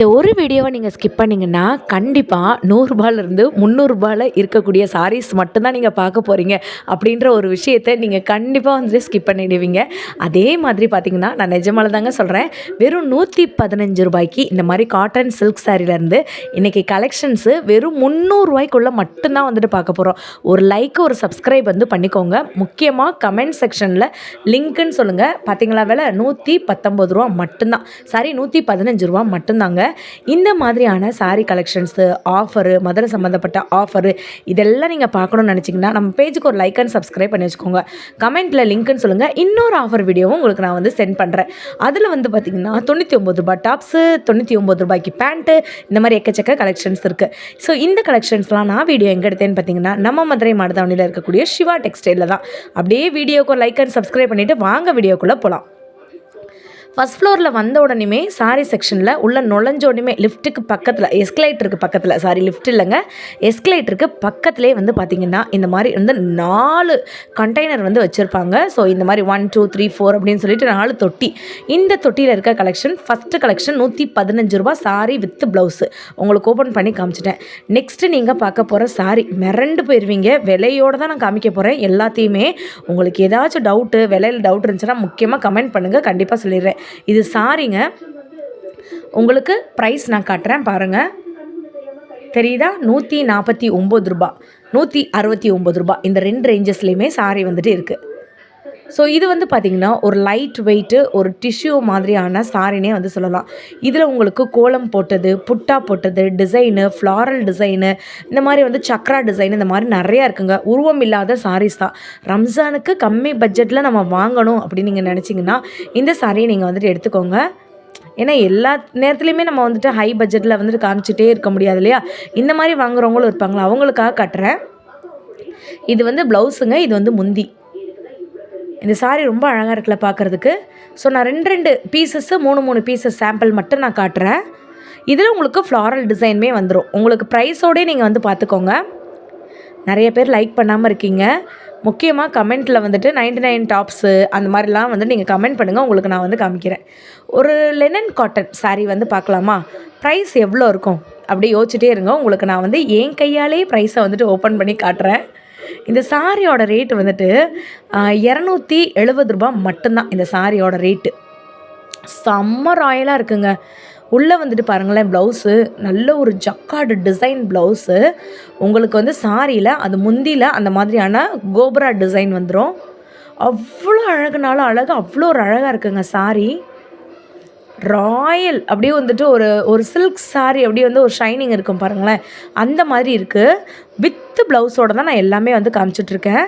இந்த ஒரு வீடியோவை நீங்கள் ஸ்கிப் பண்ணிங்கன்னா கண்டிப்பாக ரூ. 100 300 இருக்கக்கூடிய சாரீஸ் மட்டும்தான் நீங்கள் பார்க்க போகிறீங்க அப்படின்ற ஒரு விஷயத்தை நீங்கள் கண்டிப்பாக வந்துட்டு ஸ்கிப் பண்ணிடுவீங்க. அதே மாதிரி பார்த்தீங்கன்னா நான் நிஜமால தாங்க சொல்கிறேன். வெறும் ரூ. 115 இந்த மாதிரி காட்டன் சில்க் சாரிலேருந்து இன்றைக்கி கலெக்ஷன்ஸு வெறும் ரூ. 300 மட்டும்தான் வந்துட்டு பார்க்க போகிறோம். ஒரு லைக் ஒரு சப்ஸ்கிரைப் வந்து பண்ணிக்கோங்க. முக்கியமாக கமெண்ட் செக்ஷனில் லிங்க்குன்னு சொல்லுங்கள். பார்த்தீங்களா விலை ரூ. 119 மட்டும்தான். சாரி ரூ. 115 மட்டும்தாங்க. இந்த மாதிரியான சாரீ கலெக்ஷன்ஸு ஆஃபரு மதுரை சம்மந்தப்பட்ட ஆஃபரு இதெல்லாம் நீங்கள் பார்க்கணும்னு நினச்சிங்கன்னா நம்ம பேஜுக்கு ஒரு லைக் அண்ட் சப்ஸ்கிரைப் பண்ணி வச்சுக்கோங்க. கமெண்ட்டில் லிங்க்குன்னு சொல்லுங்கள். இன்னொரு ஆஃபர் வீடியோவும் உங்களுக்கு நான் வந்து சென்ட் பண்ணுறேன். அதில் வந்து பார்த்திங்கன்னா ரூ. 99 டாப்ஸு, ரூ. 99 பேண்ட்டு, இந்த மாதிரி எக்கச்சக்க கலெக்ஷன்ஸ் இருக்குது. ஸோ இந்த கலெக்ஷன்ஸ்லாம் நான் வீடியோ எங்கே எடுத்தேன்னு பார்த்தீங்கன்னா நம்ம மதுரை மாடதாவணியில் இருக்கக்கூடிய சிவா டெக்ஸ்டைலில் தான். அப்படியே வீடியோக்கு ஒரு லைக் அண்ட் சப்ஸ்கிரைப் பண்ணிவிட்டு வாங்க வீடியோக்குள்ளே போகலாம். ஃபஸ்ட் ஃப்ளோரில் வந்த உடனே சாரீ செக்ஷனில் உள்ளே நுழைஞ்ச உடனே லிஃப்ட்டுக்கு பக்கத்தில் எஸ்கலேட்டருக்கு பக்கத்தில் லிஃப்ட் இல்லைங்க, எஸ்கலேட்டருக்கு பக்கத்துலேயே வந்து பார்த்திங்கன்னா இந்த மாதிரி வந்து 4 கண்டெய்னர் வந்து வச்சுருப்பாங்க. ஸோ இந்த மாதிரி 1 2 3 4 அப்படின்னு சொல்லிட்டு 4 தொட்டி. இந்த தொட்டியில் இருக்க கலெக்ஷன் ஃபஸ்ட்டு கலெக்ஷன் ரூ. 115 சாரீ வித் ப்ளவுஸு உங்களுக்கு ஓப்பன் பண்ணி காமிச்சிட்டேன். நெக்ஸ்ட்டு நீங்கள் பார்க்க போகிற சாரீ மிரண்டு போயிடுவீங்க. விலையோடு தான் நான் காமிக்க போகிறேன் எல்லாத்தையுமே. உங்களுக்கு ஏதாச்சும் டவுட்டு விலையில் டவுட் இருந்துச்சுன்னா முக்கியமாக கமெண்ட் பண்ணுங்கள், கண்டிப்பாக சொல்லிடுறேன். இது சாரிங்க. உங்களுக்கு ப்ரைஸ் நான் காட்டுறேன் பாருங்கள், தெரியுதா? ரூ. 149 ரூ. 169 இந்த 2 ரேஞ்சஸ்லேயுமே சாரி வந்துட்டு இருக்குது. ஸோ இது வந்து பார்த்திங்கன்னா ஒரு லைட் வெயிட்டு ஒரு டிஷ்யூ மாதிரியான சாரினே வந்து சொல்லலாம். இதில் உங்களுக்கு கோலம் போட்டது, புட்டா போட்டது, டிசைனு, ஃப்ளாரல் டிசைனு, இந்த மாதிரி வந்து சக்ரா டிசைன், இந்த மாதிரி நிறையா இருக்குங்க. உருவம் இல்லாத சாரீஸ் தான். ரம்ஜானுக்கு கம்மி பட்ஜெட்டில் நம்ம வாங்கணும் அப்படின்னு நீங்கள் நினச்சிங்கன்னா இந்த சாரியை நீங்கள் வந்துட்டு எடுத்துக்கோங்க. ஏன்னா எல்லா நேரத்துலையுமே நம்ம வந்துட்டு ஹை பட்ஜெட்டில் வந்துட்டு காமிச்சிட்டே இருக்க முடியாது இல்லையா? இந்த மாதிரி வாங்குறவங்களும் இருப்பாங்களா, அவங்களுக்காக காட்டுறேன். இது வந்து ப்ளவுஸுங்க, இது வந்து முந்தி. இந்த சாரீ ரொம்ப அழகாக இருக்குல்ல பார்க்குறதுக்கு. ஸோ நான் 2 பீசஸ்ஸு 3 பீசஸ் சாம்பிள் மட்டும் நான் காட்டுறேன். இதில் உங்களுக்கு ஃப்ளாரல் டிசைனுமே வந்துடும். உங்களுக்கு ப்ரைஸோடே நீங்கள் வந்து பார்த்துக்கோங்க. நிறைய பேர் லைக் பண்ணாமல் இருக்கீங்க. முக்கியமாக கமெண்ட்டில் வந்துட்டு 99 டாப்ஸு அந்த மாதிரிலாம் வந்து நீங்கள் கமெண்ட் பண்ணுங்கள், உங்களுக்கு நான் வந்து காமிக்கிறேன். ஒரு லெனன் காட்டன் சாரீ வந்து பார்க்கலாமா? ப்ரைஸ் எவ்வளோ இருக்கும் அப்படி யோசிச்சுட்டே இருங்க. உங்களுக்கு நான் வந்து என் கையாலே ப்ரைஸை வந்துட்டு ஓப்பன் பண்ணி காட்டுறேன். இந்த சாரியோட ரேட்டு வந்துட்டு ரூ. 270 மட்டும்தான். இந்த சாரியோட ரேட்டு செம்ம ராயலாக இருக்குங்க. உள்ளே வந்துட்டு பாருங்களேன், ப்ளவுஸு நல்ல ஒரு ஜக்கார்டு டிசைன் ப்ளவுஸு. உங்களுக்கு வந்து சாரியில் அது முந்தியில் அந்த மாதிரியான கோபுரா டிசைன் வந்துடும். அவ்வளோ அழகுனாலும் அழகு, அவ்வளோ ஒரு அழகாக இருக்குங்க சாரி. ராயல் அப்படியே வந்துட்டு ஒரு சில்க் சாரி அப்படியே வந்து ஒரு ஷைனிங் இருக்கும் பாருங்களேன், அந்த மாதிரி இருக்குது. வித்து ப்ளவுஸோடு தான் நான் எல்லாமே வந்து காமிச்சிட்ருக்கேன்.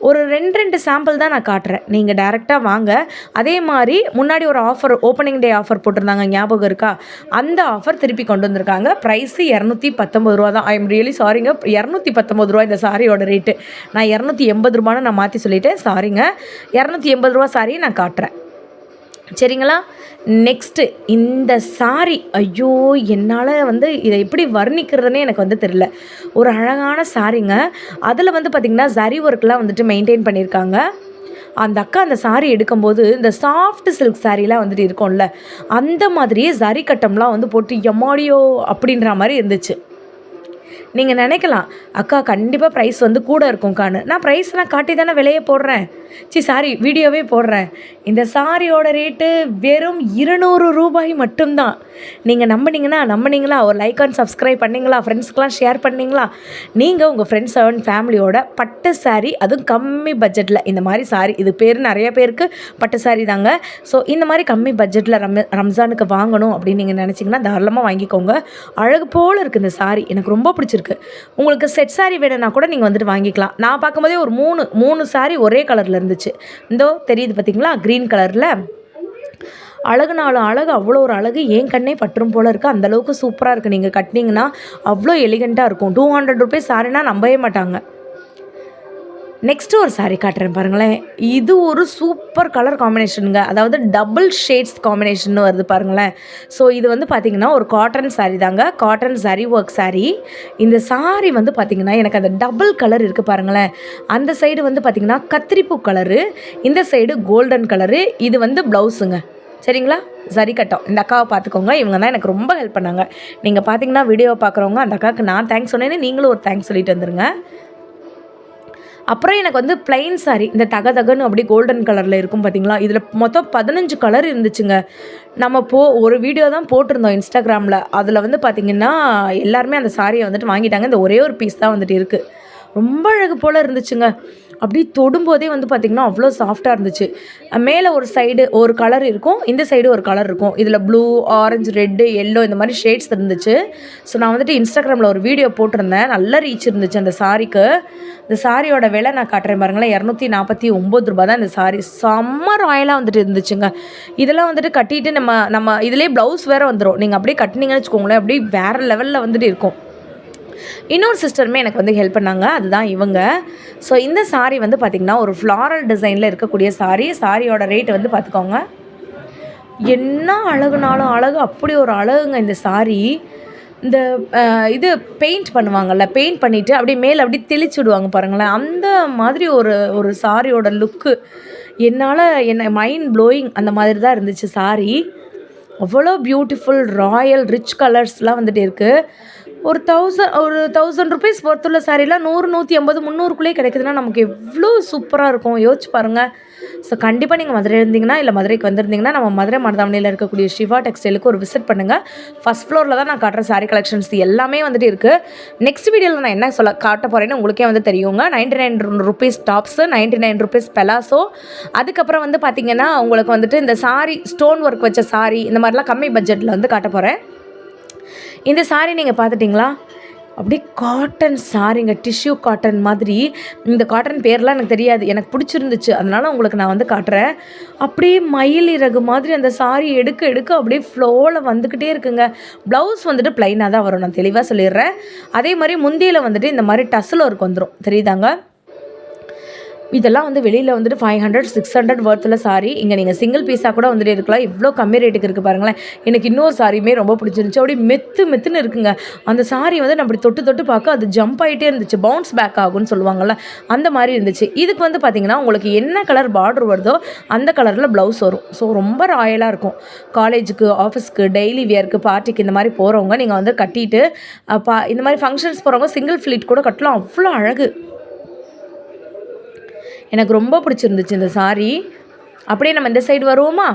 ஒரு 2 சாம்பிள் தான் நான் காட்டுறேன். நீங்கள் டேரெக்டாக வாங்க. அதே மாதிரி முன்னாடி ஒரு ஆஃபர், ஓப்பனிங் டே ஆஃபர் போட்டிருந்தாங்க, ஞாபகம் இருக்கா? அந்த ஆஃபர் திருப்பி கொண்டு வந்திருக்காங்க. ப்ரைஸு ரூ. 219 தான். ஐ எம் ரியலி சாரிங்க. ரூ. 219 இந்த சாரியோட ரேட்டு. நான் ரூ. 280 நான் மாற்றி சொல்லிட்டேன், சாரிங்க. ரூ. 280 சாரியை நான் காட்டுறேன், சரிங்களா? நெக்ஸ்ட்டு இந்த சாரி, ஐயோ என்னால் வந்து இதை எப்படி வர்ணிக்கிறதுனே எனக்கு வந்து தெரியல. ஒரு அழகான சாரிங்க. அதில் வந்து பார்த்திங்கன்னா ஜரி ஒர்க்லாம் வந்துட்டு மெயின்டைன் பண்ணியிருக்காங்க. அந்த அக்கா அந்த சாரி எடுக்கும்போது இந்த சாஃப்ட் சில்க் சாரீலாம் வந்துட்டு இருக்கும்ல, அந்த மாதிரியே ஜரி கட்டம்லாம் வந்து போட்டு எம்மாடியோ அப்படின்ற மாதிரி இருந்துச்சு. நீங்கள் நினைக்கலாம், அக்கா கண்டிப்பாக ப்ரைஸ் வந்து கூட இருக்கும்க்கான்னு. நான் ப்ரைஸ்லாம் காட்டி தானே விலையே போடுறேன், சாரி வீடியோவே போடுறேன். இந்த சாரியோட ரேட்டு வெறும் ரூ. 200 மட்டும்தான். நீங்கள் நம்பினீங்களா? ஒரு லைக் அண்ட் சப்ஸ்கிரைப் பண்ணிங்களா? ஃப்ரெண்ட்ஸ்க்கெலாம் ஷேர் பண்ணிங்களா? நீங்கள் உங்கள் ஃப்ரெண்ட்ஸ் அண்ட் ஃபேமிலியோட பட்டு சாரி, அதுவும் கம்மி பட்ஜெட்டில் இந்த மாதிரி சாரி, இது பேர் நிறைய பேருக்கு பட்டு சாரி தாங்க. ஸோ இந்த மாதிரி கம்மி பட்ஜெட்டில் ரம்ஜானுக்கு வாங்கணும் அப்படின்னு நீங்கள் நினச்சிங்கன்னா தாராளமாக வாங்கிக்கோங்க. அழகு போல் இருக்குது இந்த சாரி, எனக்கு ரொம்ப பிடிச்சிருக்கு. உங்களுக்கு செட் சாரி வேணும்னா கூட நீங்கள் வந்துட்டு வாங்கிக்கலாம். நான் பார்க்கும்போதே ஒரு 3 சாரி ஒரே கலரில் இருந்துச்சு. இந்தோ தெரியுது பார்த்தீங்களா, க்ரீன் கலரில். அழகுனாலும் அழகு, அவ்வளோ ஒரு அழகு, என் கண்ணே பற்றும் போல் இருக்குது. அந்தளவுக்கு சூப்பராக இருக்குது. நீங்கள் கட்டினீங்கன்னா அவ்வளோ எலிகண்ட்டாக இருக்கும். ₹200 சாரினா நம்பவே மாட்டாங்க. நெக்ஸ்ட்டு ஒரு சாரீ காட்டுறேன் பாருங்களேன். இது ஒரு சூப்பர் கலர் காம்பினேஷனுங்க. அதாவது டபுள் ஷேட்ஸ் காம்பினேஷன் வருது பாருங்களேன். ஸோ இது வந்து பார்த்திங்கன்னா ஒரு காட்டன் சாரீ தாங்க, காட்டன் சரி ஒர்க் சாரீ. இந்த சாரீ வந்து பார்த்திங்கன்னா எனக்கு அந்த டபுள் கலர் இருக்குது பாருங்களேன். அந்த சைடு வந்து பார்த்திங்கன்னா கத்திரிப்பூ கலரு, இந்த சைடு கோல்டன் கலரு. இது வந்து ப்ளவுஸுங்க, சரிங்களா? சரி கட்டம். இந்த அக்காவை பார்த்துக்கோங்க. இவங்க தான் எனக்கு ரொம்ப ஹெல்ப் பண்ணாங்க. நீங்கள் பார்த்தீங்கன்னா வீடியோவை பார்க்குறவங்க அந்த அக்காவுக்கு நான் தேங்க்ஸ் சொன்னேன்னு நீங்களும் ஒரு தேங்க்ஸ் சொல்லிட்டு வந்துருங்க. அப்புறம் எனக்கு வந்து ப்ளைன் சாரீ இந்த தகன்னு அப்படி கோல்டன் கலரில் இருக்கும் பார்த்தீங்களா, இதில் மொத்தம் 15 கலர் இருந்துச்சுங்க. நம்ம ஒரு வீடியோ தான் போட்டிருந்தோம் இன்ஸ்டாகிராமில். அதில் வந்து பார்த்திங்கன்னா எல்லாருமே அந்த சாரியை வந்துட்டு வாங்கிட்டாங்க. இந்த ஒரே ஒரு பீஸ் தான் வந்துட்டு இருக்குது. ரொம்ப அழகு போல் இருந்துச்சுங்க. அப்படி தொடும்போதே வந்து பார்த்திங்கன்னா அவ்வளோ சாஃப்டாக இருந்துச்சு. மேலே ஒரு சைடு ஒரு கலர் இருக்கும், இந்த சைடு ஒரு கலர் இருக்கும். இதில் ப்ளூ, ஆரஞ்சு, ரெட்டு, எல்லோ இந்த மாதிரி ஷேட்ஸ் இருந்துச்சு. ஸோ நான் வந்துட்டு இன்ஸ்டாகிராமில் ஒரு வீடியோ போட்டிருந்தேன். நல்ல ரீச் இருந்துச்சு அந்த சாரிக்கு. இந்த சாரியோட விலை நான் காட்டுறேன் பாருங்களேன். 249 ரூபா தான் இந்த சாரி. செம்ம ராயலாக வந்துட்டு இருந்துச்சுங்க. இதெல்லாம் வந்துட்டு கட்டிட்டு நம்ம இதிலே ப்ளவுஸ் வேறு வந்துடும். நீங்கள் அப்படியே கட்டினீங்கன்னு வச்சுக்கோங்களேன், அப்படியே வேறு லெவலில் வந்துட்டு இருக்கும். இன்னொரு சிஸ்டருமே எனக்கு வந்து ஹெல்ப் பண்ணாங்க. அதுதான் இவங்க. ஸோ இந்த சாரீ வந்து பார்த்திங்கன்னா ஒரு ஃப்ளாரல் டிசைனில் இருக்கக்கூடிய சாரியோட ரேட் வந்து பார்த்துக்கோங்க. என்ன அழகுனாலும் அழகு, அப்படி ஒரு அழகுங்க இந்த சாரீ. இந்த இது பெயிண்ட் பண்ணுவாங்கள்ல, பெயிண்ட் பண்ணிவிட்டு அப்படியே மேலே அப்படியே தெளிச்சு விடுவாங்க பாருங்களேன், அந்த மாதிரி ஒரு சாரியோட லுக்கு என்ன மைண்ட் ப்ளோயிங் அந்த மாதிரி தான் இருந்துச்சு சாரீ. அவ்வளோ பியூட்டிஃபுல் ராயல் ரிச் கலர்ஸ்லாம் வந்துட்டு இருக்குது. ஒரு 1000 ருபீஸ் ஒர்த்துள்ள சாரீலாம் 100, 150, 300க்குள்ளே கிடைக்குதுன்னா நமக்கு எவ்வளோ சூப்பராக இருக்கும் யோசிச்சு பாருங்கள். ஸோ கண்டிப்பாக நீங்கள் மதுரை இருந்தீங்கன்னா இல்லை மதுரைக்கு வந்திருந்தீங்கன்னா நம்ம மதுரை மருதாவணியில் இருக்கக்கூடிய சிவா டெக்ஸ்டைலுக்கு ஒரு விசிட் பண்ணுங்கள். ஃபஸ்ட் ஃப்ளோரில் தான் நான் காட்டுற சாரீ கலெக்ஷன்ஸ் எல்லாமே வந்துட்டு இருக்குது. நெக்ஸ்ட் வீடியோவில் நான் என்ன காட்ட போகிறேன்னு உங்களுக்கே வந்து தெரியுங்க. 99 ருபீஸ் டாப்ஸு, 99 ருபீஸ் பெலாசோ. அதுக்கப்புறம் வந்து பார்த்திங்கன்னா உங்களுக்கு வந்துட்டு இந்த சாரீ ஸ்டோன் ஒர்க் வச்ச சாரீ இந்த மாதிரிலாம் கம்மி பட்ஜெட்டில் வந்து காட்ட போகிறேன். இந்த சாரீ நீங்கள் பார்த்துட்டிங்களா, அப்படியே காட்டன் சாரீங்க, டிஷ்யூ காட்டன் மாதிரி. இந்த காட்டன் பேர்லாம் எனக்கு தெரியாது, எனக்கு பிடிச்சிருந்துச்சு, அதனால் உங்களுக்கு நான் வந்து காட்டுறேன். அப்படியே மயில் இறகு மாதிரி அந்த சாரீ எடுக்க அப்படியே ஃப்ளோவில் வந்துக்கிட்டே இருக்குங்க. ப்ளவுஸ் வந்துட்டு ப்ளைனாக தான் வரும், நான் தெளிவாக சொல்லிடுறேன். அதே மாதிரி முந்தியில் வந்துட்டு இந்த மாதிரி டஸ்ஸில் ஒர்க் வந்துடும், தெரியுதாங்க. இதெல்லாம் வந்து வெளியில் வந்துட்டு 500, 600 வர்த்தில் சாரி. இங்கே நீங்கள் சிங்கிள் பீஸாக கூட வந்துட்டு இருக்கலாம். இவ்வளோ கம்மி ரேட்டுக்கு இருக்குது பாருங்களேன். எனக்கு இன்னொரு சாரியுமே ரொம்ப பிடிச்சிருந்துச்சு. அப்படியே மெத்துன்னு இருக்குங்க அந்த சாரி. வந்து நான் அப்படி தொட்டு பார்க்க அது ஜம்ப் ஆகிட்டே இருந்துச்சு, பவுன்ஸ் பேக் ஆகும்னு சொல்லுவாங்கள்ல, அந்த மாதிரி இருந்துச்சு. இதுக்கு வந்து பார்த்திங்கன்னா உங்களுக்கு என்ன கலர் பார்டர் வருதோ அந்த கலரில் ப்ளவுஸ் வரும். ஸோ ரொம்ப ராயலாக இருக்கும். காலேஜுக்கு, ஆஃபீஸ்க்கு, டெய்லி வியருக்கு, பார்ட்டிக்கு இந்த மாதிரி போகிறவங்க நீங்கள் வந்து கட்டிட்டு இந்த மாதிரி ஃபங்க்ஷன்ஸ் போகிறவங்க சிங்கிள் ஃப்ளீட் கூட கட்டலாம். அவ்வளோ அழகு, எனக்கு ரொம்ப பிடிச்சிருந்துச்சு இந்த சாரீ. அப்படியே நம்ம இந்த சைடு வருவோமா,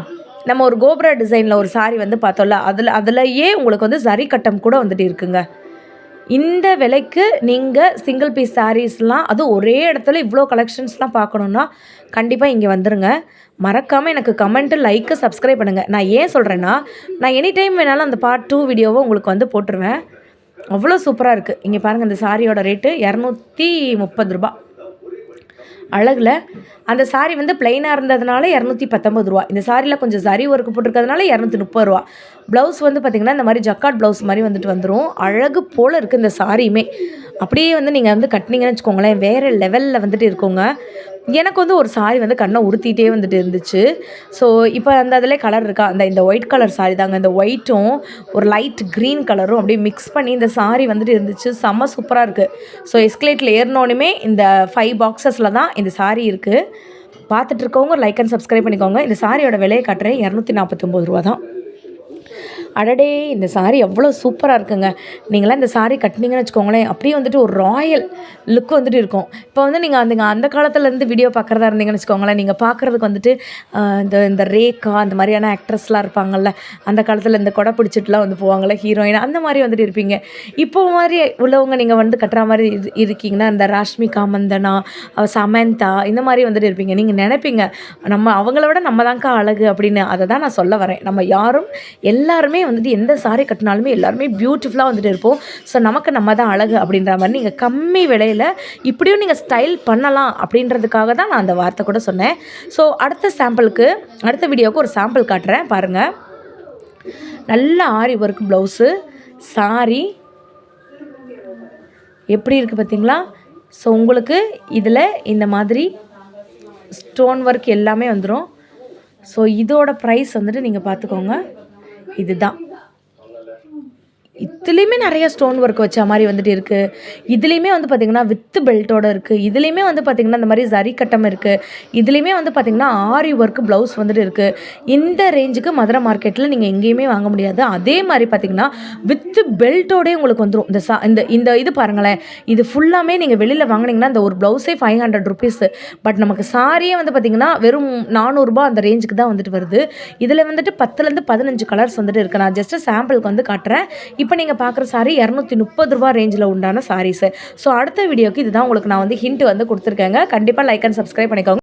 நம்ம ஒரு கோபுர டிசைனில் ஒரு சாரீ வந்து பார்த்தோம்ல, அதுலேயே உங்களுக்கு வந்து சரி கட்டம் கூட வந்துட்டு இருக்குங்க. இந்த விலைக்கு நீங்கள் சிங்கிள் பீஸ் சாரீஸ்லாம் அதுவும் ஒரே இடத்துல இவ்வளோ கலெக்ஷன்ஸ்லாம் பார்க்கணுன்னா கண்டிப்பாக இங்கே வந்துடுங்க. மறக்காமல் எனக்கு கமெண்ட்டு, லைக்கு, சப்ஸ்கிரைப் பண்ணுங்கள். நான் ஏன் சொல்கிறேன்னா, நான் எனி டைம் வேணாலும் அந்த பார்ட் 2 வீடியோவை உங்களுக்கு வந்து போட்டுருவேன். அவ்வளோ சூப்பராக இருக்குது. இங்கே பாருங்கள், இந்த சாரியோட ரேட்டு 230 ரூபா. அழகில் அந்த சாரீ வந்து ப்ளைனாக இருந்ததுனால 219 ரூபா. இந்த சாரியில் கொஞ்சம் சரி ஒர்க்கு போட்டிருக்கிறதுனால 230 ரூபா. ப்ளவுஸ் வந்து பார்த்திங்கன்னா இந்த மாதிரி ஜக்காட் ப்ளவுஸ் மாதிரி வந்துட்டு வந்துடும். அழகு போல் இருக்குது இந்த சாரியுமே. அப்படியே வந்து நீங்கள் வந்து கட்டினீங்கன்னு வச்சுக்கோங்களேன், வேறு லெவலில் வந்துட்டு இருக்குங்க. எனக்கு வந்து ஒரு சாரீ வந்து கண்ணை உறுத்திட்டே வந்துட்டு இருந்துச்சு. ஸோ இப்போ அந்த அதிலே கலர் இருக்கா, இந்த ஒயிட் கலர் சாரீ தாங்க. இந்த ஒயிட்டும் ஒரு லைட் க்ரீன் கலரும் அப்படியே மிக்ஸ் பண்ணி இந்த சாரீ வந்துட்டு இருந்துச்சு. செம்ம சூப்பராக இருக்குது. ஸோ எஸ்கலேட்டில் ஏறினோனுமே இந்த 5 பாக்ஸஸில் தான் இந்த சாரீ இருக்குது. பார்த்துட்டு இருக்கவங்க லைக் அண்ட் சப்ஸ்கிரைப் பண்ணிக்கோங்க. இந்த சாரியோட விலையை காட்டுறேன், 249 ரூபா தான். அடடே, இந்த சாரீ எவ்வளோ சூப்பராக இருக்குங்க. நீங்களாம் இந்த சாரீ கட்டினீங்கன்னு வச்சுக்கோங்களேன், அப்படியே வந்துட்டு ஒரு ராயல் லுக் வந்துட்டு இருக்கும். இப்போ வந்து நீங்கள் அந்த காலத்துலேருந்து வீடியோ பார்க்குறதா இருந்தீங்கன்னு வச்சுக்கோங்களேன், நீங்கள் பார்க்குறதுக்கு வந்துட்டு இந்த ரேகா அந்த மாதிரியான ஆக்ட்ரஸ்லாம் இருப்பாங்கள்ல, அந்த காலத்தில் இந்த கொடை பிடிச்சிட்டுலாம் வந்து போவாங்கள்ல ஹீரோயின், அந்த மாதிரி வந்துட்டு இருப்பீங்க. இப்போ மாதிரி உள்ளவங்க நீங்கள் வந்து கட்டுற மாதிரி இருக்கீங்கன்னா, இந்த ராஷ்மிகா மந்தனா, சமந்தா இந்த மாதிரி வந்துட்டு இருப்பீங்க. நீங்கள் நினைப்பீங்க அவங்கள விட நம்ம தான்க்கா அழகு அப்படின்னு. அதை தான் நான் சொல்ல வரேன். நம்ம எல்லாருமே வந்துட்டு எந்த சாரீ கட்டினாலுமே எல்லாருமே பியூட்டிஃபுல்லாக வந்துட்டு இருப்போம். ஸோ நமக்கு நம்ம தான் அழகு அப்படின்ற மாதிரி நீங்கள் கம்மி விலையில் இப்படியும் நீங்கள் ஸ்டைல் பண்ணலாம் அப்படின்றதுக்காக தான் நான் அந்த வார்த்தை கூட சொன்னேன். ஸோ அடுத்த வீடியோவுக்கு ஒரு சாம்பிள் காட்டுறேன் பாருங்கள். நல்ல ஆரி ஒர்க் ப்ளவுஸு, சாரீ எப்படி இருக்குது பார்த்தீங்களா. ஸோ உங்களுக்கு இதில் இந்த மாதிரி ஸ்டோன் ஒர்க் எல்லாமே வந்துடும். ஸோ இதோட ப்ரைஸ் வந்துட்டு நீங்கள் பார்த்துக்கோங்க. இதுதான் இதுலேயுமே நிறைய ஸ்டோன் ஒர்க் வச்ச மாதிரி வந்துட்டு இருக்குது. இதுலேயுமே வந்து பார்த்திங்கன்னா வித் பெல்ட்டோட இருக்குது. இதுலேயுமே வந்து பார்த்திங்கன்னா இந்த மாதிரி ஜரி கட்டம் இருக்குது. இதுலேயுமே வந்து பார்த்திங்கன்னா ஆரி ஒர்க் ப்ளவுஸ் வந்துட்டு இருக்குது. இந்த ரேஞ்சுக்கு மதுரை மார்க்கெட்டில் நீங்கள் எங்கேயுமே வாங்க முடியாது. அதே மாதிரி பார்த்திங்கன்னா வித் பெல்ட்டோடே உங்களுக்கு வந்துடும். இந்த இது பாருங்களேன், இது ஃபுல்லாமே நீங்கள் வெளியில் வாங்கினீங்கன்னா இந்த ஒரு ப்ளவுஸே 500 ருபீஸு. பட் நமக்கு சாரியே வந்து பார்த்திங்கன்னா வெறும் 400 அந்த ரேஞ்சுக்கு தான் வந்துட்டு வருது. இதில் வந்துட்டு 10லேருந்து 15 கலர்ஸ் வந்துட்டு இருக்குது. நான் ஜஸ்ட்டு சாம்பிளுக்கு வந்து காட்டுறேன். இப்போ நீங்கள் பார்க்குற சாரி ரூ. 230 ரேஞ்சில் உண்டான சாரீஸு. ஸோ அடுத்த வீடியோக்கு இதுதான் உங்களுக்கு நான் வந்து ஹிண்ட் வந்து கொடுத்துருக்கேங்க. கண்டிப்பாக லைக் அண்ட் சப்ஸ்கிரைப் பண்ணிக்கோங்க.